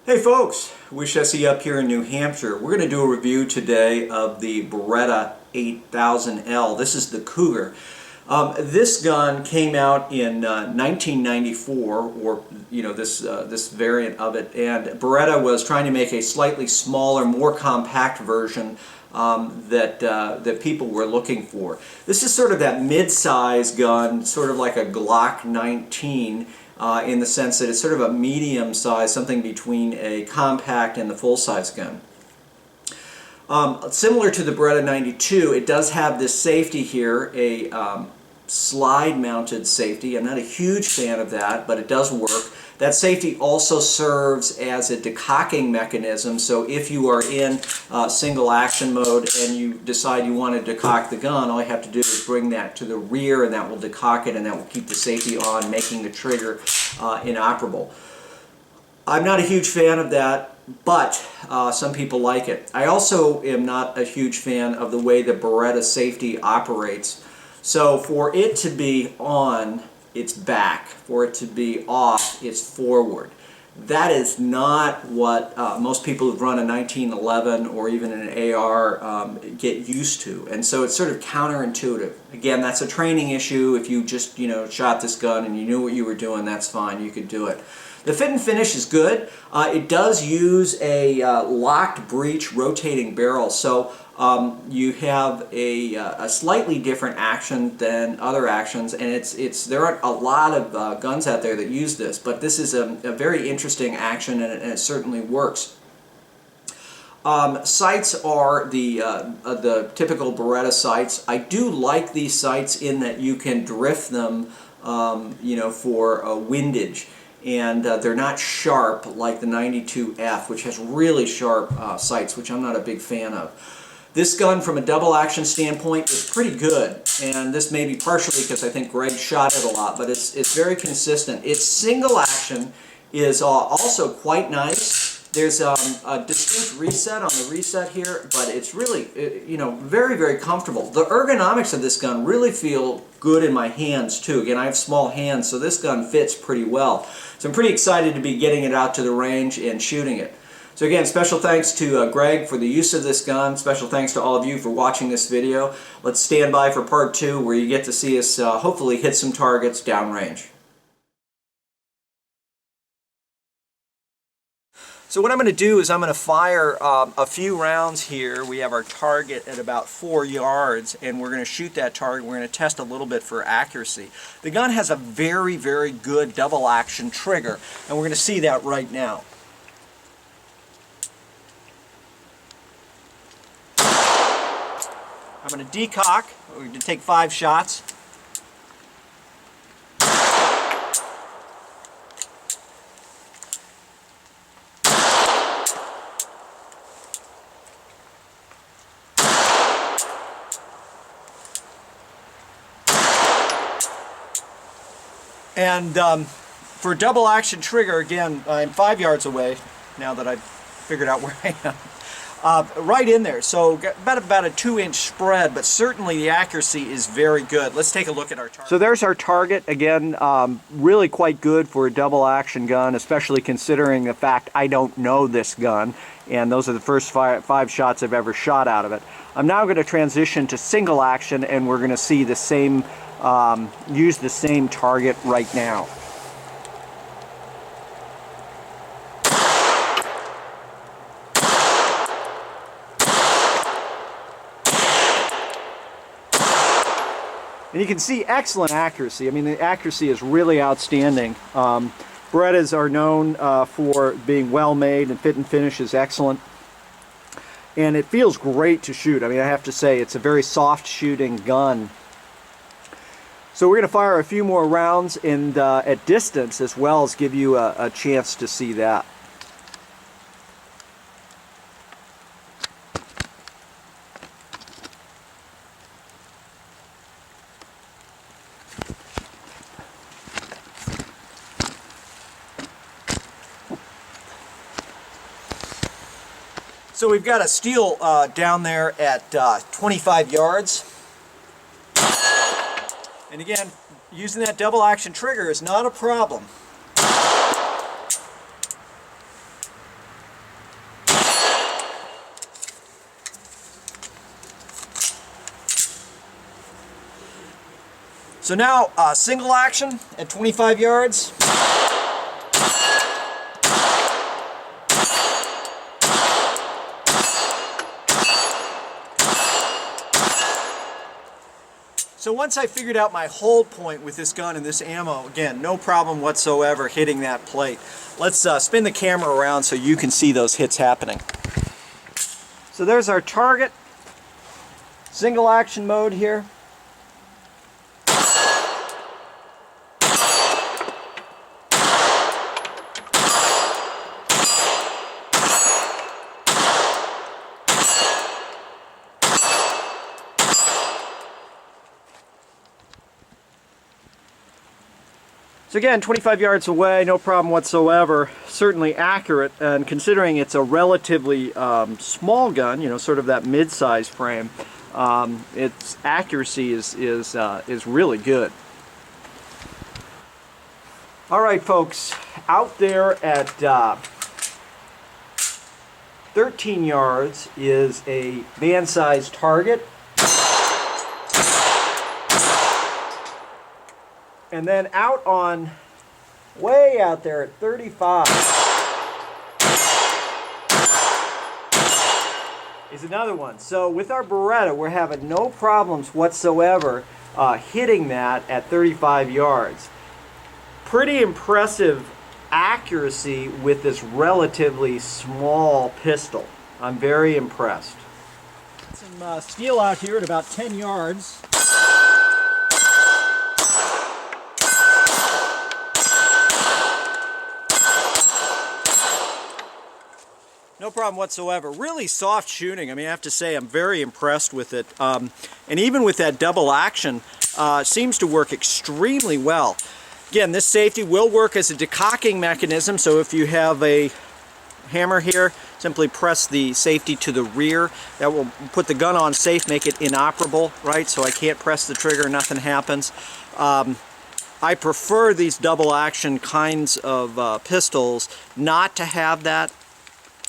Hey folks, Wish SE up here in New Hampshire. We're going to do a review today of the Beretta 8000L. This is the Cougar. This gun came out in 1994, or this variant of it, and Beretta was trying to make a slightly smaller, more compact version that people were looking for. This is sort of that mid-size gun, sort of like a Glock 19. In the sense that it's sort of a medium size, something between a compact and the full-size gun. Similar to the Beretta 92, it does have this safety here, a slide-mounted safety. I'm not a huge fan of that, but it does work. That safety also serves as a decocking mechanism, so if you are in single action mode and you decide you want to decock the gun, all you have to do is bring that to the rear and that will decock it, and that will keep the safety on, making the trigger inoperable. I'm not a huge fan of that, but some people like it. I also am not a huge fan of the way the Beretta safety operates. So for it to be on, it's back. For it to be off, it's forward. That is not what most people who've run a 1911 or even an AR get used to, and so it's sort of counterintuitive. Again, that's a training issue. If you just shot this gun and you knew what you were doing, that's fine. You could do it. The fit and finish is good. It does use a locked breech rotating barrel, so you have a slightly different action than other actions, and there aren't a lot of guns out there that use this, but this is a very interesting action, and it certainly works. Sights are the typical Beretta sights. I do like these sights in that you can drift them, for windage. And they're not sharp like the 92F, which has really sharp sights, which I'm not a big fan of. This gun, from a double action standpoint, is pretty good, and this may be partially because I think Greg shot it a lot, but it's very consistent. Its single action is also quite nice. There's a distinct reset on the reset here, but it's really, very, very comfortable. The ergonomics of this gun really feel good in my hands too. Again, I have small hands, so this gun fits pretty well. So I'm pretty excited to be getting it out to the range and shooting it. So again, special thanks to Greg for the use of this gun. Special thanks to all of you for watching this video. Let's stand by for part 2, where you get to see us hopefully hit some targets downrange. So what I'm going to do is I'm going to fire a few rounds here. We have our target at about 4 yards, and we're going to shoot that target. We're going to test a little bit for accuracy. The gun has a very, very good double action trigger, and we're going to see that right now. I'm going to decock. We're going to take 5 shots. And for double action trigger, again, I'm 5 yards away now that I've figured out where I am. Right in there, so about a 2-inch spread, but certainly the accuracy is very good. Let's take a look at our target. So there's our target. Again, really quite good for a double action gun, especially considering the fact I don't know this gun, and those are the first five shots I've ever shot out of it. I'm now going to transition to single action, and we're going to see the same, use the same target right now. And you can see excellent accuracy. I mean, the accuracy is really outstanding. Berettas are known for being well made, and fit and finish is excellent. And it feels great to shoot. I mean, I have to say, it's a very soft shooting gun. So we're going to fire a few more rounds and at distance as well, as give you a chance to see that. So we've got a steel down there at 25 yards. And again, using that double action trigger is not a problem. So now single action at 25 yards. So once I figured out my hold point with this gun and this ammo, again, no problem whatsoever hitting that plate. Let's spin the camera around so you can see those hits happening. So there's our target. Single action mode here. So again, 25 yards away, no problem whatsoever. Certainly accurate, and considering it's a relatively small gun, you know, sort of that mid-size frame, its accuracy is really good. All right, folks, out there at 13 yards is a band-sized target. And then out on, way out there at 35 is another one. So with our Beretta, we're having no problems whatsoever hitting that at 35 yards. Pretty impressive accuracy with this relatively small pistol. I'm very impressed. Some steel out here at about 10 yards. No problem whatsoever. Really soft shooting. I mean, I have to say I'm very impressed with it. And even with that double action, seems to work extremely well. Again, this safety will work as a decocking mechanism, so if you have a hammer here, simply press the safety to the rear. That will put the gun on safe, make it inoperable, right? So I can't press the trigger, nothing happens. I prefer these double action kinds of pistols not to have that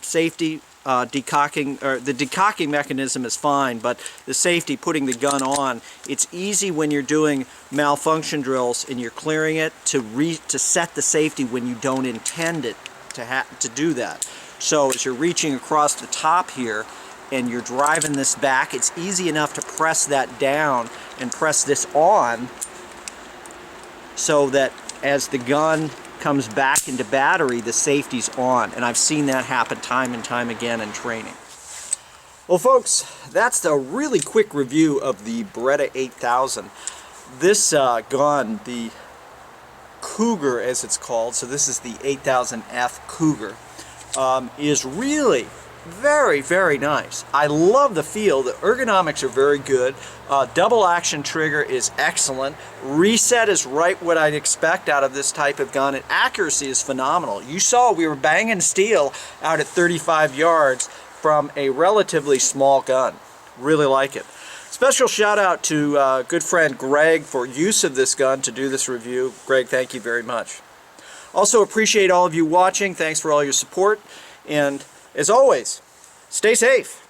safety decocking, or the decocking mechanism is fine, but the safety, putting the gun on, it's easy when you're doing malfunction drills and you're clearing it to set the safety when you don't intend it to do that. So as you're reaching across the top here and you're driving this back, it's easy enough to press that down and press this on so that as the gun comes back into battery, the safety's on, and I've seen that happen time and time again in training. Well, folks, that's a really quick review of the Beretta 8000. This gun, the Cougar as it's called, so this is the 8000F Cougar, is really very, very nice. I love the feel. The ergonomics are very good. Double action trigger is excellent. Reset is right what I'd expect out of this type of gun, and accuracy is phenomenal. You saw we were banging steel out at 35 yards from a relatively small gun. Really like it. Special shout out to good friend Greg for use of this gun to do this review. Greg, thank you very much. Also appreciate all of you watching. Thanks for all your support, and as always, stay safe.